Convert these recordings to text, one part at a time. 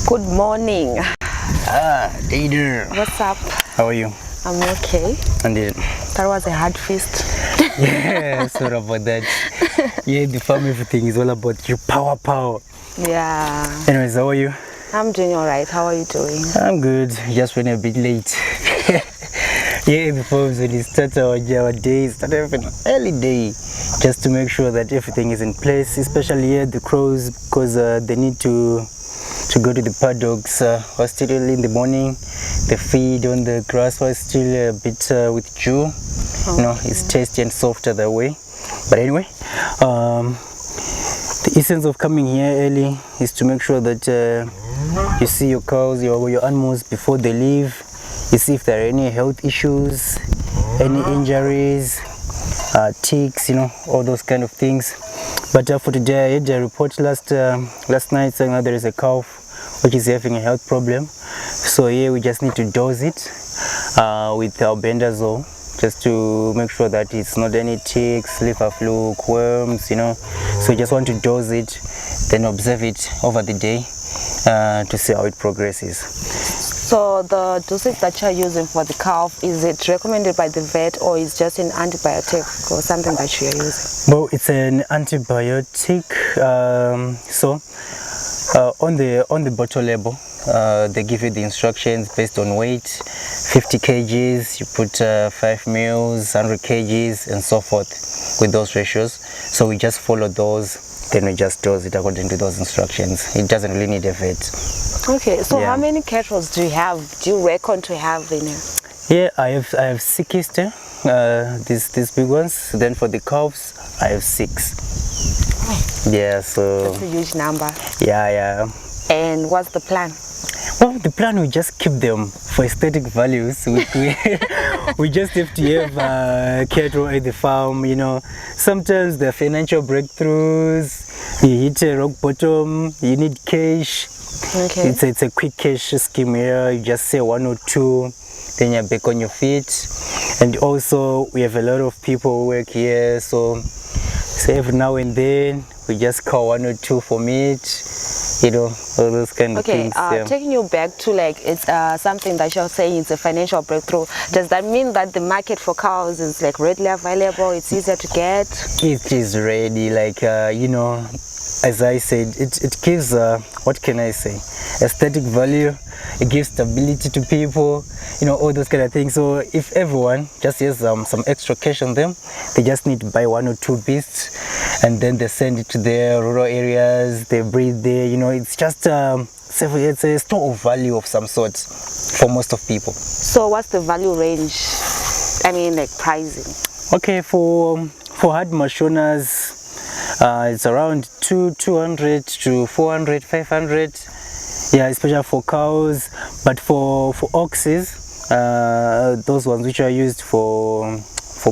Good morning. Hey there. What's up? How are you? I'm okay. Indeed. That was a hard feast. Yeah, sorry about that. Yeah, the farm, everything is all about you. Power. Yeah. Anyways, how are you? I'm doing all right. How are you doing? I'm good. Just went a bit late. Yeah, the farms, when it starts our day, start having an early day, just to make sure that everything is in place, especially here the crows, because they need to go to the paddocks. Was still early in the morning. The feed on the grass was still a bit with dew. Okay. You know, it's tasty and softer that way. But anyway, the essence of coming here early is to make sure that you see your cows, your animals before they leave. You see if there are any health issues, any injuries, ticks, you know, all those kind of things. But for today, I had a report last night saying that there is a cow which is having a health problem. So here we just need to dose it with albendazole, just to make sure that it's not any ticks, liver fluke, worms, you know. So you just want to dose it, then observe it over the day to see how it progresses. So the dosage that you're using for the calf, is it recommended by the vet or is just an antibiotic or something that you're using? Well, it's an antibiotic. On the bottle label, they give you the instructions based on weight. 50 kgs, you put 5 mils, 100 kgs, and so forth with those ratios. So we just follow those, then we just dose it according to those instructions. It doesn't really need a vet. Okay, so Yeah. how many cattle do you have? Do you reckon to have in here? Yeah, I have 6 here, these big ones. Then for the calves, I have 6. Yeah, so That's a huge number. yeah. And what's the plan? Well, the plan, we just keep them for aesthetic values. We just have to have cattle at the farm, you know. Sometimes there are financial breakthroughs. You hit a rock bottom, you need cash. Okay. It's a quick cash scheme here. You just say 1 or 2, then you're back on your feet. And also, we have a lot of people who work here, so every now and then we just call 1 or 2 for meat, you know, all those kind of things. Yeah. Taking you back to like it's something that you're saying it's a financial breakthrough. Does that mean that the market for cows is like readily available? It's easier to get? It is ready, like you know, as I said, it gives what can I say, aesthetic value. It gives stability to people, you know, all those kind of things. So if everyone just has some extra cash on them, they just need to buy 1 or 2 beasts, and then they send it to their rural areas. They breed there, you know. It's just it's a store of value of some sort for most of people. So what's the value range? I mean, like pricing. Okay, for hard machonas, it's around 200 to 400, 500. Yeah, especially for cows. But for oxes, those ones which are used for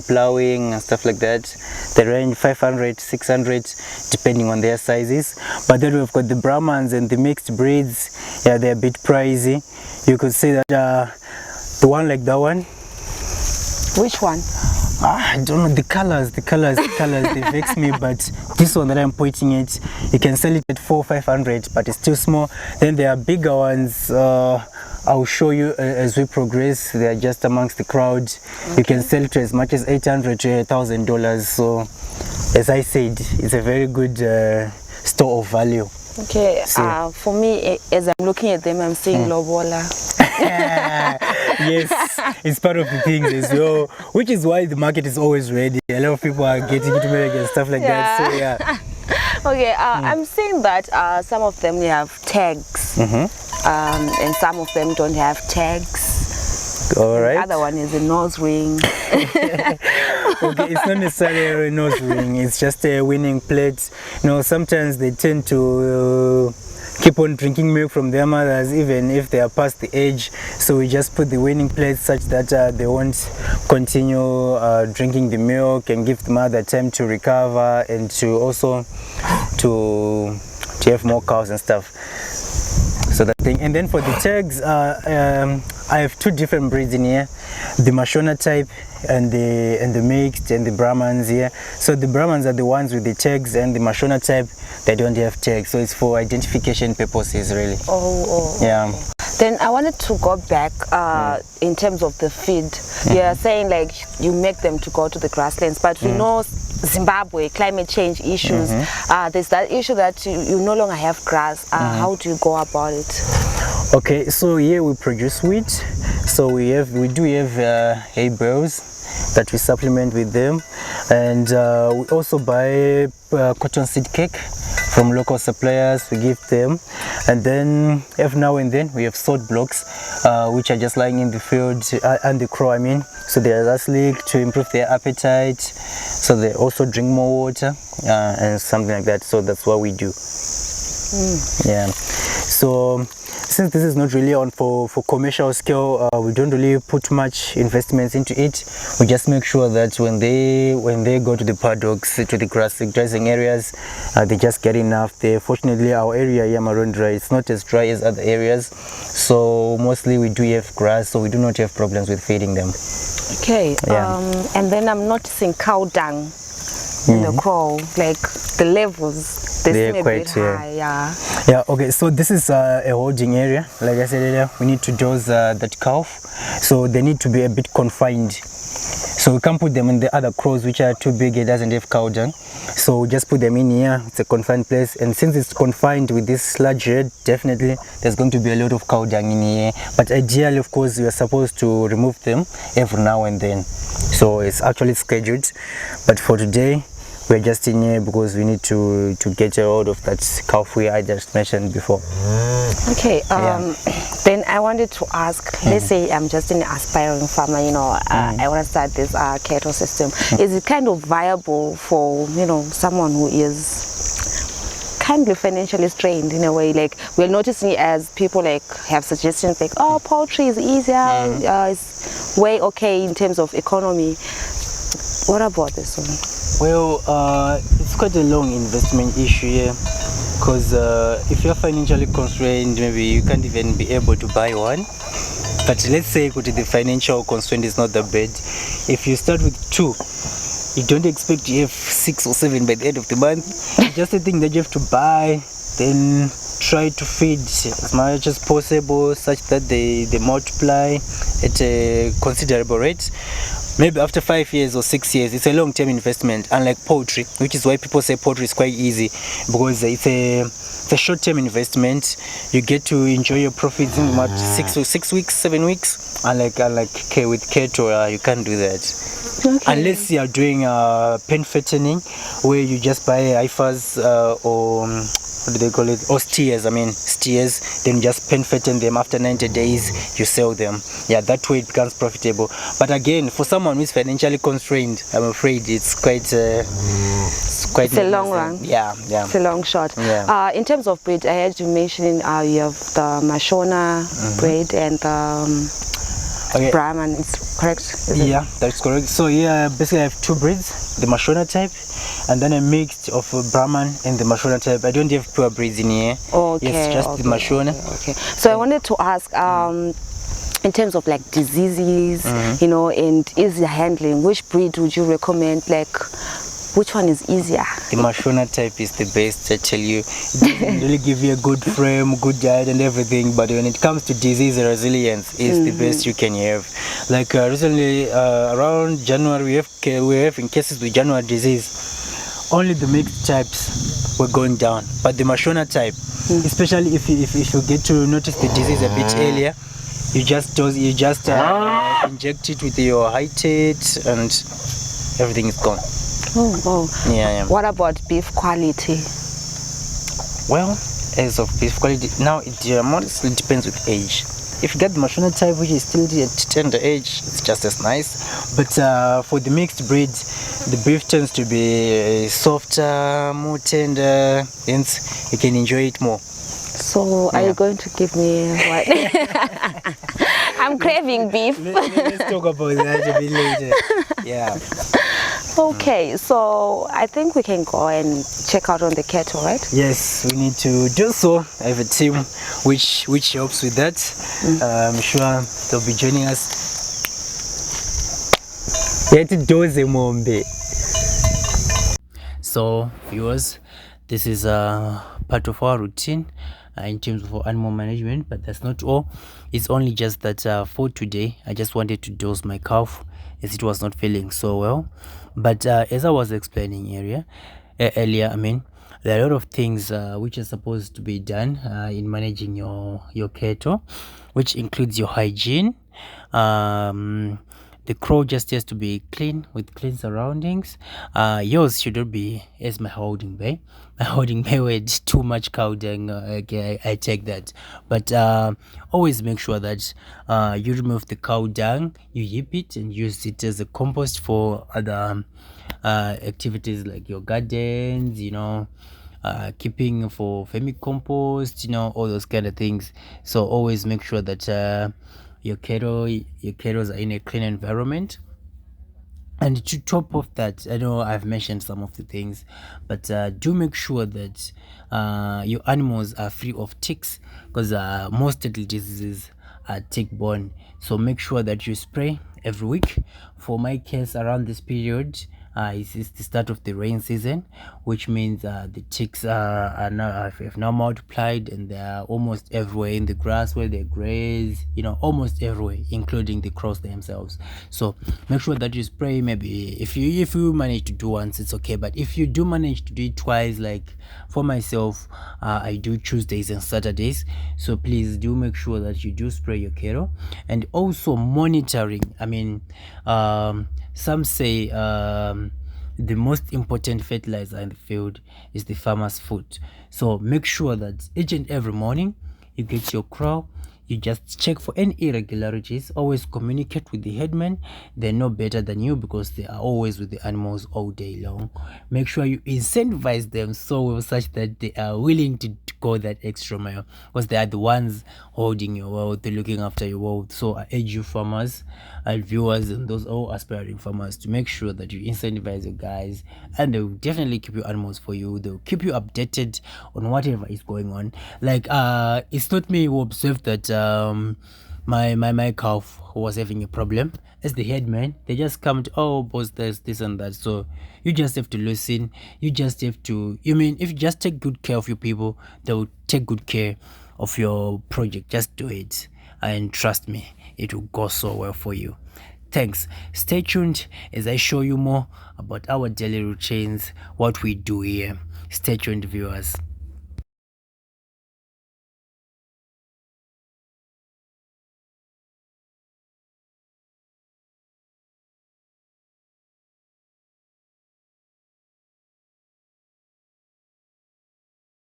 plowing and stuff like that, they range 500, 600, depending on their sizes. But then we've got the Brahmans and the mixed breeds. Yeah, they're a bit pricey. You could say that the one like that one. Which one? I don't know, the colors, they vex me, but this one that I'm pointing at, you can sell it at 400-500, but it's too small. Then there are bigger ones, I'll show you as we progress. They are just amongst the crowd. Okay. You can sell it to as much as $800 to $1,000. So, as I said, it's a very good store of value. Okay, for me, as I'm looking at them, I'm seeing lobola. Yes, it's part of the things as well, which is why the market is always ready. A lot of people are getting into milk and stuff like that. So yeah. Okay, I'm seeing that some of them they have tags, and some of them don't have tags. All right. The other one is a nose ring. Okay, it's not necessarily a nose ring. It's just a winning plate. You know, sometimes they tend to keep on drinking milk from their mothers even if they are past the age, so we just put the weaning plates such that they won't continue drinking the milk, and give the mother time to recover and to also to have more cows and stuff. So that thing. And then for the tags, I have two different breeds in here, the Mashona type and the mixed and the Brahmans here. So the Brahmans are the ones with the tags, and the Mashona type, they don't have tags. So it's for identification purposes, really. Yeah. Then I wanted to go back in terms of the feed. You're saying like you make them to go to the grasslands, but we know Zimbabwe, climate change issues. There's that issue that you no longer have grass. How do you go about it? Okay, so here we produce wheat. So we do have hay bales that we supplement with them, and we also buy cotton seed cake from local suppliers. We give them, and then every now and then we have salt blocks which are just lying in the field and the crow, I mean, so they are just licked to improve their appetite, so they also drink more water and something like that. So that's what we do. Yeah, so since this is not really on for commercial scale, we don't really put much investments into it. We just make sure that when they go to the paddocks, to the grazing areas, they just get enough there. Fortunately, our area here, Marondra, it's not as dry as other areas, so mostly we do have grass, so we do not have problems with feeding them. Okay. And then I'm noticing cow dung in the crow, like the levels. They're quite high, yeah. Okay, so this is a holding area. Like I said earlier, we need to dose that calf, so they need to be a bit confined. So we can't put them in the other crows which are too big. It doesn't have cow dung, so we just put them in here. It's a confined place, and since it's confined with this large shed, definitely there's going to be a lot of cow dung in here. But ideally, of course, we are supposed to remove them every now and then, so it's actually scheduled. But for today, we're just in here because we need to get a hold of that calf I just mentioned before. Okay, then I wanted to ask, let's say I'm just an aspiring farmer, you know, I want to start this cattle system. Is it kind of viable for, you know, someone who is kind of financially strained in a way? Like, we're noticing as people like have suggestions like, oh, poultry is easier, it's way okay in terms of economy. What about this one? Well, it's quite a long investment issue here, because if you're financially constrained, maybe you can't even be able to buy one. But let's say the financial constraint is not that bad. If you start with 2, you don't expect to have 6 or 7 by the end of the month. It's just a thing that you have to buy, then try to feed as much as possible such that they multiply at a considerable rate. Maybe after 5 years or 6 years, it's a long-term investment, unlike poultry, which is why people say poultry is quite easy, because it's a short-term investment. You get to enjoy your profits in about 6 weeks, 7 weeks. Unlike with cattle, you can't do that. Okay. Unless you are doing pen fattening, where you just buy heifers or what do they call it? Or steers, then you just pen fatten them. After 90 days, you sell them. Yeah, that way it becomes profitable. But again, for someone who is financially constrained, I'm afraid it's quite a long run. Yeah. It's a long shot. Yeah. In terms of breed, I heard you mentioning you have the Mashona breed and Brahman, it's correct? Yeah, that's correct. So basically I have 2 breeds, the Mashona type, and then a mix of Brahman and the Mashona type. I don't have pure breeds in here. Okay. It's just the Mashona. Okay. So I wanted to ask, in terms of like diseases, you know, and easier handling, which breed would you recommend? Like, which one is easier? The Mashona type is the best, I tell you. It doesn't really give you a good frame, good diet and everything, but when it comes to disease resilience, it's the best you can have. Like recently, around January, we have in cases with January disease, only the mixed types were going down, but the Mashona type, especially if you get to notice the disease a bit earlier, you just inject it with your hydrate and everything is gone. Oh. Yeah. What about beef quality? Well, as of beef quality, now it mostly depends with age. If you get the Mashona type, which is still at tender age, it's just as nice. But for the mixed breeds, the beef tends to be softer, more tender, hence you can enjoy it more. So are you going to give me what? I'm craving beef. Let's talk about that a bit later. Yeah. Okay, so I think we can go and check out on the cattle, right? Yes, we need to do so. I have a team which helps with that. I'm sure they'll be joining us. Doze mombe. So viewers, this is part of our routine in terms of animal management, but that's not all. It's only just that for today I just wanted to dose my calf as it was not feeling so well. But as I was explaining earlier, I mean, there are a lot of things which are supposed to be done in managing your cattle, which includes your hygiene. The crow just has to be clean with clean surroundings. Yours should not be as my holding bay. My holding bay with too much cow dung. Okay, I take that. But always make sure that you remove the cow dung, you heap it and use it as a compost for other activities like your gardens, keeping for vermicompost, all those kind of things. So always make sure that your kettles are in a clean environment. And to top of that, I know I've mentioned some of the things, but do make sure that your animals are free of ticks, because most deadly diseases are tick-borne. So make sure that you spray every week. For my case, around this period, it's the start of the rain season, which means the ticks are now have now multiplied, and they're almost everywhere in the grass where they graze, almost everywhere, including the crows themselves. So make sure that you spray. Maybe if you manage to do once, it's okay, but if you do manage to do it twice, like for myself, I do Tuesdays and Saturdays, so please do make sure that you do spray your cattle. And also monitoring, I mean, some say the most important fertilizer in the field is the farmer's foot. So make sure that each and every morning you get your crow, you just check for any irregularities. Always communicate with the headmen. They know better than you because they are always with the animals all day long. Make sure you incentivize them so well, such that they are willing to go that extra mile, because they are the ones holding your wealth, they're looking after your wealth. So I urge you farmers and viewers and those all aspiring farmers to make sure that you incentivize your guys, and they'll definitely keep your animals for you. They'll keep you updated on whatever is going on. Like it's not me who observed that my calf was having a problem. As the headman, they just come to, oh boss, there's this and that. So you just have to listen. You just have to, if you just take good care of your people, they will take good care of your project. Just do it, and trust me, it will go so well for you. Thanks. Stay tuned as I show you more about our daily routines, what we do here. Stay tuned, viewers.